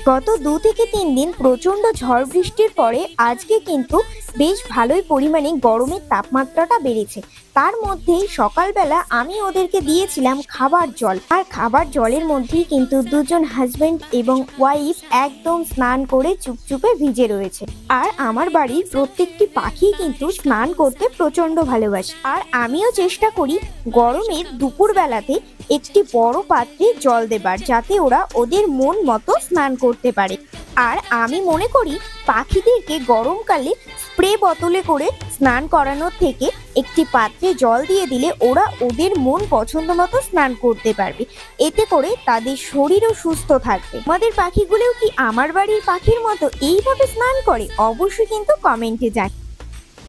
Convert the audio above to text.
গত 2 থেকে 3 দিন প্রচন্ড ঝড় বৃষ্টির পরে আজকে কিন্তু বেশ ভালোই পরিমাণে গরমের তাপমাত্রাটা বেড়েছে। তার মধ্যেই সকালবেলা আমি ওদেরকে দিয়েছিলাম খাবার জল, আর খাবার জলের মধ্যেই কিন্তু দুজন হাজবেন্ড এবং ওয়াইফ একদম স্নান করে চুপচুপে ভিজে রয়েছে। আর আমার বাড়ির প্রত্যেকটি পাখি কিন্তু স্নান করতে প্রচন্ড ভালোবাসে, আর আমিও চেষ্টা করি গরমের দুপুর বেলাতে একটি বড় পাত্রে জল দেবার, যাতে ওরা ওদের মন মতো স্নান করতে পারে। আর আমি মনে করি পাখিদেরকে গরমকালে স্প্রে বোতলে করে স্নান করানোর থেকে একটি পাত্রে জল দিয়ে দিলে ওরা ওদের মন পছন্দ মতো স্নান করতে পারবে। এতে করে তাদের শরীরও সুস্থ থাকবে। আমাদের পাখিগুলোও কি আমার বাড়ির পাখির মতো এইভাবে স্নান করে? অবশ্যই কিন্তু কমেন্টে জানান।